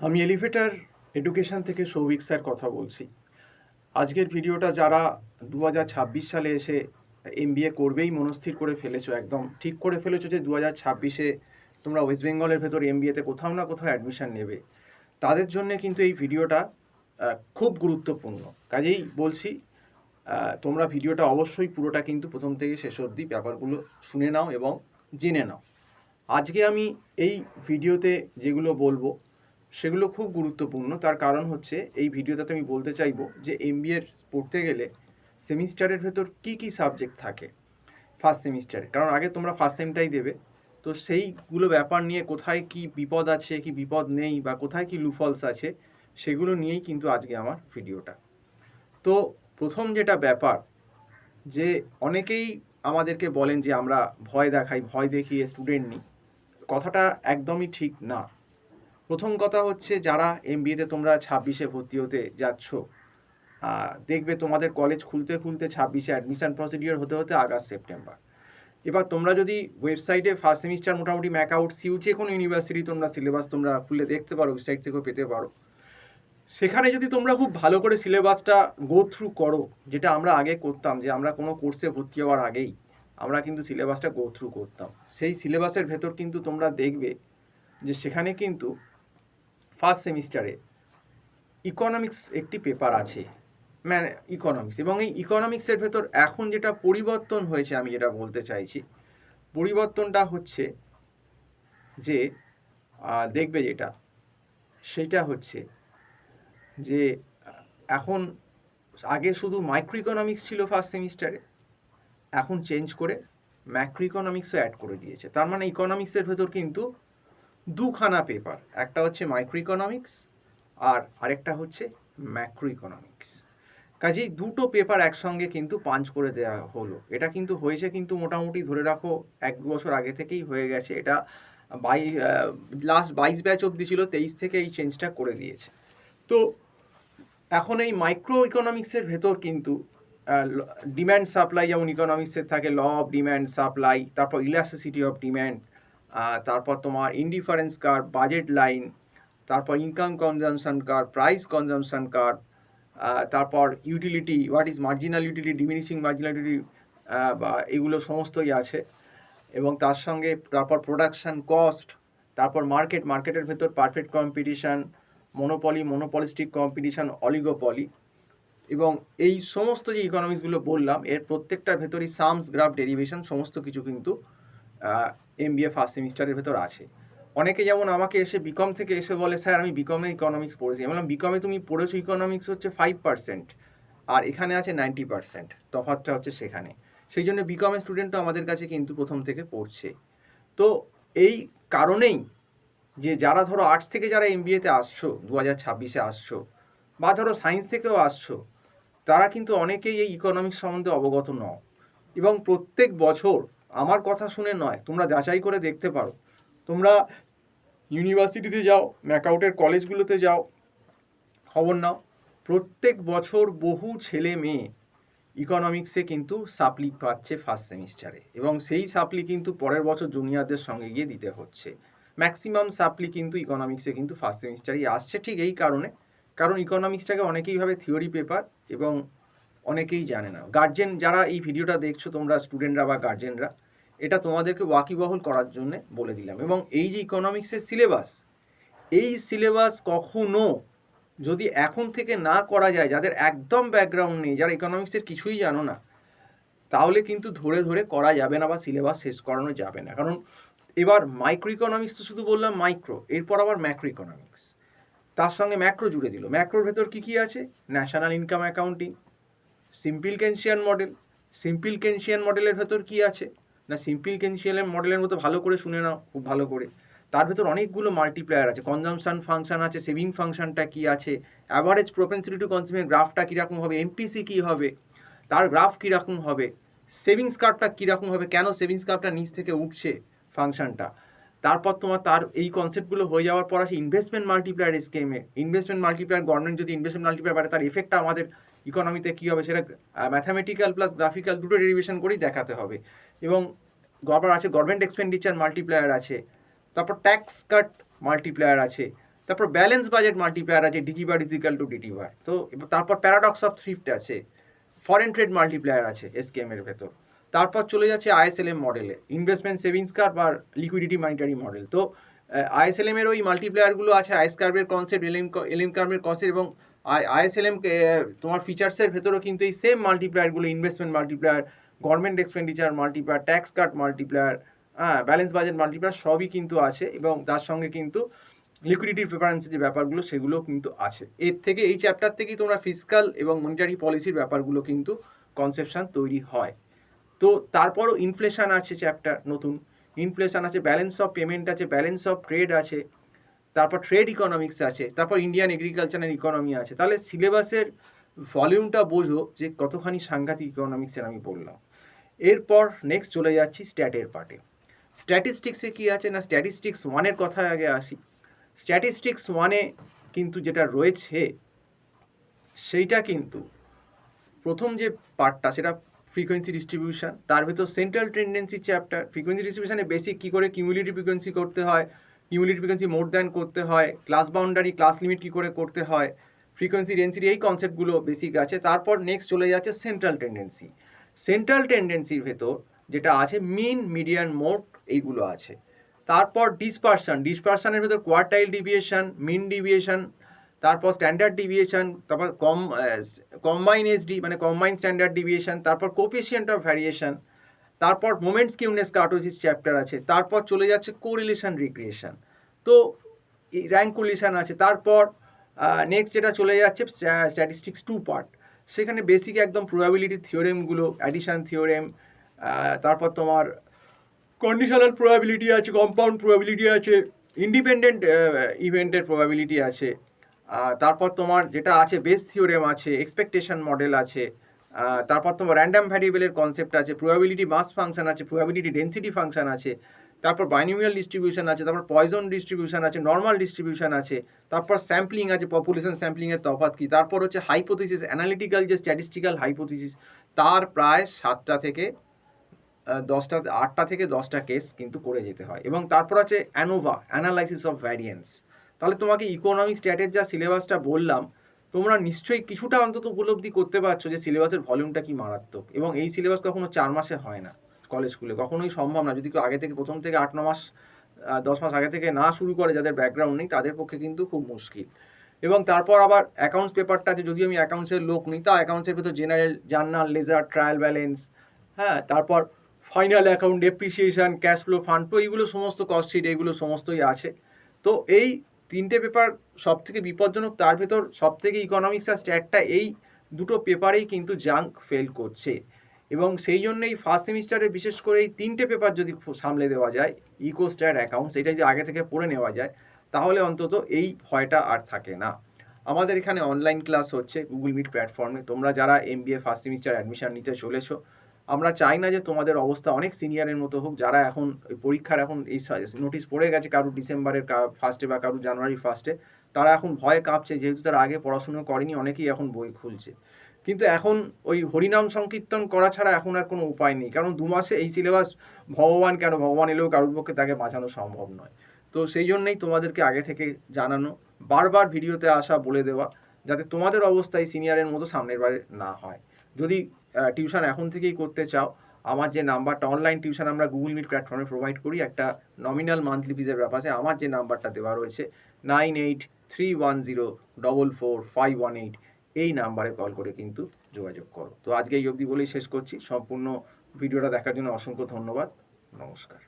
আমি elevator education থেকে Souvik sir কথা বলছি। আজকের ভিডিওটা যারা 2026 সালে এসে এমবিএ করবেই মনস্থির করে ফেলেছো, একদম ঠিক করে ফেলেছো যে 2026-এ তোমরা ওয়েস্ট বেঙ্গলের ভেতর এমবিএতে কোথাও না কোথাও অ্যাডমিশন নেবে, তাদের জন্য কিন্তু এই ভিডিওটা খুব গুরুত্বপূর্ণ। কাজেই বলছি, তোমরা ভিডিওটা অবশ্যই পুরোটা কিন্তু প্রথম থেকে শেষ অবধি ব্যাপারগুলো শুনে নাও এবং জেনে নাও। আজকে আমি এই ভিডিওতে যেগুলো বলবো সেগুলো খুব গুরুত্বপূর্ণ। তার কারণ হচ্ছে এই ভিডিওটাতে আমি বলতে চাইবো যে এমবিএ পড়তে গেলে সেমিস্টারের ভেতর কি কি সাবজেক্ট থাকে ফার্স্ট সেমিস্টারে, কারণ আগে তোমরা ফার্স্ট সেমটাই দেবে। তো সেইগুলো ব্যাপার নিয়ে কোথায় কি বিপদ আছে, কি বিপদ নেই, বা কোথায় কি লুফলস আছে, সেগুলো নিয়েই কিন্তু আজকে আমার ভিডিওটা। তো প্রথম যেটা ব্যাপার, যে অনেকেই আমাদেরকে বলেন যে আমরা ভয় দেখাই, ভয় দেখিয়ে স্টুডেন্ট নিই। কথাটা একদমই ঠিক না। প্রথম কথা হচ্ছে, যারা এমবিএতে তোমরা 26-এ ভর্তি হতে যাচ্ছ, দেখবে তোমাদের কলেজ খুলতে খুলতে 26-এ অ্যাডমিশন প্রসিডিওর হতে হতে আগস্ট সেপ্টেম্বর। এবার তোমরা যদি ওয়েবসাইটে ফার্স্ট সেমিস্টার মোটামুটি ম্যাক আউট সিউ যে কোনো ইউনিভার্সিটি তোমরা সিলেবাস তোমরা খুলে দেখতে পারো, ওয়েবসাইট থেকেও পেতে পারো। সেখানে যদি তোমরা খুব ভালো করে সিলেবাসটা গো থ্রু করো, যেটা আমরা আগে করতাম, যে আমরা কোনো কোর্সে ভর্তি হওয়ার আগেই আমরা কিন্তু সিলেবাসটা গো থ্রু করতাম, সেই সিলেবাসের ভেতর কিন্তু তোমরা দেখবে যে সেখানে কিন্তু ফার্স্ট সেমিস্টারে ইকোনমিক্স একটি পেপার আছে, মানে ইকোনমিক্স। এবং এই ইকোনমিক্সের ভেতর এখন যেটা পরিবর্তন হয়েছে, আমি যেটা বলতে চাইছি, পরিবর্তনটা হচ্ছে যে দেখবে যেটা, সেটা হচ্ছে যে এখন আগে শুধু মাইক্রো ইকোনমিক্স ছিল ফার্স্ট সেমিস্টারে, এখন চেঞ্জ করে ম্যাক্রো ইকোনমিক্সও অ্যাড করে দিয়েছে। তার মানে ইকোনমিক্সের ভেতর কিন্তু দুখানা পেপার, একটা হচ্ছে মাইক্রো ইকোনমিক্স আর আরেকটা হচ্ছে ম্যাক্রো ইকোনমিক্স। কাজেই দুটো পেপার একসঙ্গে কিন্তু পাঞ্চ করে দেওয়া হলো। এটা কিন্তু হয়েছে কিন্তু মোটামুটি ধরে রাখো 1-2 বছর আগে থেকেই হয়ে গেছে। এটা লাস্ট 22 ব্যাচ অবধি ছিল, 23 থেকে এই চেঞ্জটা করে দিয়েছে। তো এখন এই মাইক্রো ইকোনমিক্সের ভেতর কিন্তু ডিম্যান্ড সাপ্লাই, যেমন ইকোনমিক্সের থাকে ল অফ ডিম্যান্ড সাপ্লাই, তারপর ইলাস্টিসিটি অফ ডিম্যান্ড, তারপর তোমার ইনডিফারেন্স কার্ভ, বাজেট লাইন, তারপর income consumption curve, price consumption curve, তারপর utility, what is marginal utility, diminishing marginal utility, বা এগুলো সমস্তই আছে। এবং তার সঙ্গে তারপর প্রোডাকশান কস্ট, তারপর মার্কেটের ভেতর perfect competition, monopolistic competition, oligopoly. এবং এই সমস্ত যে ইকোনমিক্সগুলো বললাম, এর প্রত্যেকটার ভেতরই সামস, গ্রাফ, ডেরিভেশন সমস্ত কিছু কিন্তু এমবিএ ফার্স্ট সেমিস্টারের ভেতর আছে। অনেকে যেমন আমাকে এসে বিকম থেকে এসে বলে, স্যার আমি বিকমে ইকোনমিক্স পড়েছি। আমি বললাম, বিকমে তুমি পড়েছো, ইকোনমিক্স হচ্ছে 5% আর এখানে আছে 90%, তফাৎটা হচ্ছে সেখানে। সেই জন্য বিকমের স্টুডেন্টও আমাদের কাছে কিন্তু প্রথম থেকে পড়ছে। তো এই কারণেই যে যারা ধরো আর্টস থেকে যারা এমবিএতে আসছো 2026-এ আসছো, বা ধরো সায়েন্স থেকেও আসছো, তারা কিন্তু অনেকেই এই ইকোনমিক্স সম্বন্ধে অবগত নও। এবং প্রত্যেক বছর, আমার কথা শুনে নয়, তোমরা যাচাই করে দেখতে পারো, তোমরা ইউনিভার্সিটিতে যাও, ম্যাকআউটের কলেজগুলোতে যাও, খবর নাও, প্রত্যেক বছর বহু ছেলে মেয়ে ইকোনমিক্সে কিন্তু সাপ্লি পাচ্ছে ফার্স্ট সেমিস্টারে, এবং সেই সাপ্লি কিন্তু পরের বছর জুনিয়রদের সঙ্গে গিয়ে দিতে হচ্ছে। ম্যাক্সিমাম সাপ্লি কিন্তু ইকোনমিক্সে কিন্তু ফার্স্ট সেমিস্টারেই আসছে, ঠিক এই কারণে, কারণ ইকোনমিক্সটাকে অনেকেই ভাবে থিওরি পেপার এবং অনেকেই জানে না। গার্জেন যারা এই ভিডিওটা দেখছো, তোমরা স্টুডেন্টরা বা গার্জেনরা, এটা তোমাদেরকে ওয়াকিবহল করার জন্য বলে দিলাম। এবং এই যে ইকোনমিক্সের সিলেবাস, এই সিলেবাস কখনো যদি এখন থেকে না করা যায়, যাদের একদম ব্যাকগ্রাউন্ড নেই, যারা ইকোনমিক্সের কিছুই জানো না, তাহলে কিন্তু ধরে ধরে করা যাবে না বা সিলেবাস শেষ করানো যাবে না। কারণ এবার মাইক্রো ইকোনমিক্স তো শুধু বললাম মাইক্রো, এরপর আবার ম্যাক্রো ইকোনমিক্স, তার সঙ্গে ম্যাক্রো জুড়ে দিল। ম্যাক্রোর ভেতর কী কী আছে? National income accounting, simple Keynesian model. Simple Keynesian মডেলের ভেতর কী আছে না, সিম্পল কেনশিয়ান মডেলের মতো ভালো করে শুনে নাও, খুব ভালো করে। তার ভেতর অনেকগুলো মাল্টিপ্লায়ার আছে, কনজামশন ফাংশন আছে, সেভিং ফাংশনটা কী আছে, অ্যাভারেজ প্রোপেন্সিটি টু কনজিউমের গ্রাফটা কীরকম হবে, এমপিসি কী হবে, তার গ্রাফ কীরকম হবে, সেভিংস কার্ভটা কীরকম হবে, কেন সেভিংস কার্ভটা নিচ থেকে উঠছে ফাংশনটা। তারপর তোমার তার এই কনসেপ্টগুলো হয়ে যাওয়ার পর আসে ইনভেস্টমেন্ট মাল্টিপ্লায়ার স্কিমে। ইনভেস্টমেন্ট মাল্টিপ্লায়ার, গভর্নমেন্ট যদি ইনভেস্টমেন্ট মাল্টিপ্লায়ার বাড়ে, তার এফেক্টটা আমাদের ইকোনমিতে কী হবে, সেটা ম্যাথামেটিক্যাল প্লাস গ্রাফিক্যাল দুটো ডেরিভেশন করেই দেখাতে হবে। এবং আবার আছে গভর্নমেন্ট এক্সপেন্ডিচার মাল্টিপ্লায়ার আছে, তারপর ট্যাক্স কাট মাল্টিপ্লায়ার আছে, তারপর ব্যালেন্স বাজেট মাল্টিপ্লায়ার আছে, DG bar is equal to DT bar. তো তারপর প্যারাডক্স অফ থ্রিফট আছে, ফরেন ট্রেড মাল্টিপ্লায়ার আছে এসকেএম এর ভেতর। তারপর চলে যাচ্ছে আইএসএলএম মডেলে, ইনভেস্টমেন্ট সেভিংস কার্ভ আর লিকুইডিটি মনিটারি মডেল। তো আইএসএলএম এর ওই মাল্টিপ্লায়ারগুলো আছে, আইস কার্ভের কনসেপ্ট, এলএম কার্ভের কনসেপ্ট, এবং আইএসএলএম তোমার ফিচার্সের ভেতরেও কিন্তু এই সেম মাল্টিপ্লায়ারগুলো, investment multiplier, government expenditure multiplier, tax cut multiplier, balance budget multiplier সবই কিন্তু আছে, এবং তার সঙ্গে কিন্তু লিকুইডিটির প্রেফারেন্সের যে ব্যাপারগুলো সেগুলো কিন্তু আছে। এর থেকে, এই চ্যাপ্টার থেকেই তোমরা ফিসকাল এবং মনিটারি পলিসির ব্যাপারগুলো কিন্তু কনসেপশন তৈরি হয়। তো তারপরও ইনফ্লেশন আছে চ্যাপ্টার নতুন, ইনফ্লেশন আছে, ব্যালেন্স অফ পেমেন্ট আছে, ব্যালেন্স অফ ট্রেড আছে, তারপর ট্রেড ইকোনমিক্স আছে, তারপর ইন্ডিয়ান এগ্রিকালচার অ্যান্ড ইকোনমি আছে। তাহলে সিলেবাসের ভলিউমটা বোঝো যে কতখানি সাংঘাতিক ইকোনমিক্সের আমি বললাম। এরপর নেক্সট চলে যাচ্ছি স্ট্যাটের পার্টে। স্ট্যাটিস্টিক্সে কী আছে না, স্ট্যাটিস্টিক্স 1-এর কথায় আগে আসি। স্ট্যাটিস্টিক্স 1-এ কিন্তু যেটা রয়েছে সেইটা কিন্তু প্রথম যে পার্টটা সেটা ফ্রিকোয়েন্সি ডিস্ট্রিবিউশন, তার ভেতর সেন্ট্রাল টেন্ডেন্সি চ্যাপ্টার। ফ্রিকোয়েন্সি ডিস্ট্রিবিউশনে বেসিক কী করে কিউমুলেটিভ ফ্রিকোয়েন্সি করতে হয়, কিউমুলেটিভ ফ্রিকোয়েন্সি মোর দ্যান করতে হয়, ক্লাস বাউন্ডারি, ক্লাস লিমিট কী করে করতে হয়, ফ্রিকোয়েন্সি ডেন্সিটি, এই কনসেপ্টগুলো বেসিক আছে। তারপর নেক্সট চলে যাচ্ছে সেন্ট্রাল টেন্ডেন্সি। সেন্ট্রাল টেন্ডেন্সির ভেতর যেটা আছে মিন, মিডিয়ান, মোড, এইগুলো আছে। তারপর ডিসপারশনের ভেতর কোয়ার্টাইল ডিভিয়েশন, মিন ডিভিয়েশন, তারপর স্ট্যান্ডার্ড ডিভিয়েশন, তারপর কম্বাইন এসডি মানে কম্বাইন স্ট্যান্ডার্ড ডিভিয়েশন, তারপর কোফিশিয়েন্ট অফ ভ্যারিয়েশন, তারপর মোমেন্ট স্কিউনেস কার্টোসিস চ্যাপ্টার আছে, তারপর চলে যাচ্ছে কোরিলেশন রিগ্রেশন, তো র্যাঙ্ক কোরিলেশন আছে। তারপর নেক্সট যেটা চলে যাচ্ছে স্ট্যাটিস্টিক্স 2 পার্ট, সেখানে বেসিক একদম প্রবাবিলিটি থিওরেমগুলো, অ্যাডিশন থিওরেম, তারপর তোমার কন্ডিশনাল প্রবাবিলিটি আছে, কম্পাউন্ড প্রবাবিলিটি আছে, ইন্ডিপেন্ডেন্ট ইভেন্টের প্রবাবিলিটি আছে, তারপর তোমার যেটা আছে বেস থিওরেম আছে, এক্সপেকটেশন মডেল আছে, তারপর তোমার র্যান্ডাম ভ্যারিয়েবলের কনসেপ্ট আছে, প্রবাবিলিটি মাস ফাংশন আছে, প্রবাবিলিটি ডেন্সিটি ফাংশন আছে, তারপর বাইনোমিয়াল ডিস্ট্রিবিউশন আছে, তারপর পয়জন ডিস্ট্রিবিউশন আছে, নর্মাল ডিস্ট্রিবিউশন আছে, তারপর স্যাম্পলিং আছে, পপুলেশন স্যাম্পলিংয়ের তফাৎ কী, তারপর হচ্ছে হাইপোথিসিস, অ্যানালিটিক্যাল যে স্ট্যাটিস্টিক্যাল হাইপোথিসিস, তার প্রায় 8টা থেকে 10টা কেস কিন্তু করে যেতে হয়। এবং তারপর আছে অ্যানোভা, অ্যানালাইসিস অফ ভ্যারিয়েন্স। তাহলে তোমাকে ইকোনমিক স্ট্যাটের যা সিলেবাসটা বললাম, তোমরা নিশ্চয়ই কিছুটা অন্তত উপলব্ধি করতে পারছো যে সিলেবাসের ভলিউমটা কি মারাত্মক। এবং এই সিলেবাস কখনো 4 মাসে হয় না কলেজ স্কুলে, কখনোই সম্ভব না। যদি কেউ আগে থেকে প্রথম থেকে 8-9 মাস 10 মাস আগে থেকে না শুরু করে, যাদের ব্যাকগ্রাউন্ড নেই, তাদের পক্ষে কিন্তু খুব মুশকিল। এবং তারপর আবার অ্যাকাউন্টস পেপারটা আছে, যদিও আমি অ্যাকাউন্টসের লোক নেই, তা অ্যাকাউন্টসের ভেতর general, journal, ledger, trial balance, হ্যাঁ, তারপর final account, depreciation, cash flow, fund flow, এইগুলো সমস্ত কস্ট শিট, এইগুলো সমস্তই আছে। তো এই 3টে পেপার সব থেকে বিপজ্জনক, তার ভেতর সব থেকে ইকোনমিক্স আর স্ট্যাটটা, এই দুটো পেপারেই কিন্তু জাঙ্ক ফেল করছে। এবং সেই জন্যই ফার্স্ট সেমিস্টারে বিশেষ করে এই 3টে পেপার যদি সামলে দেওয়া যায়, ইকো, স্ট্যাট, অ্যাকাউন্টস, এটা যদি আগে থেকে পড়ে নেওয়া যায়, তাহলে অন্তত এই ভয়টা আর থাকে না। আমাদের এখানে অনলাইন ক্লাস হচ্ছে গুগল মিট প্ল্যাটফর্মে। তোমরা যারা MBA ফার্স্ট সেমিস্টার অ্যাডমিশন নিতে চলেছো, আমরা চাই না যে তোমাদের অবস্থা অনেক সিনিয়রের মতো হোক, যারা এখন পরীক্ষার এখন এই নোটিশ পড়ে গেছে, কারুর ডিসেম্বরের ফার্স্টে বা কারুর জানুয়ারির ফার্স্টে, তারা এখন ভয়ে কাঁপছে, যেহেতু তারা আগে পড়াশুনো করেনি, অনেকেই এখন বই খুলছে। কিন্তু এখন ওই হরিনাম সংকীর্তন করা ছাড়া এখন আর কোনো উপায় নেই, কারণ 2 মাসে এই সিলেবাস, ভগবান কেন, ভগবান এলেও কারুর পক্ষে তাকে বাঁচানো সম্ভব নয়। তো সেই জন্যই তোমাদেরকে আগে থেকে জানানো, বারবার ভিডিওতে আসা, বলে দেওয়া, যাতে তোমাদের অবস্থায় সিনিয়রের মতো সামনের বারে না হয়। যদি টিউশন এখন থেকেই করতে চাও, আমার যে নাম্বারটা, অনলাইন টিউশন আমরা গুগল মিট প্ল্যাটফর্মে প্রোভাইড করি, একটা নমিনাল মান্থলি ফিজের ব্যাপার আছে। আমার যে নাম্বারটা দেওয়া রয়েছে 9831044518, এই নাম্বারে কল করে কিন্তু যোগাযোগ করো। তো আজকে এই অবধি বলেই শেষ করছি। সম্পূর্ণ ভিডিওটা দেখার জন্য অসংখ্য ধন্যবাদ। নমস্কার।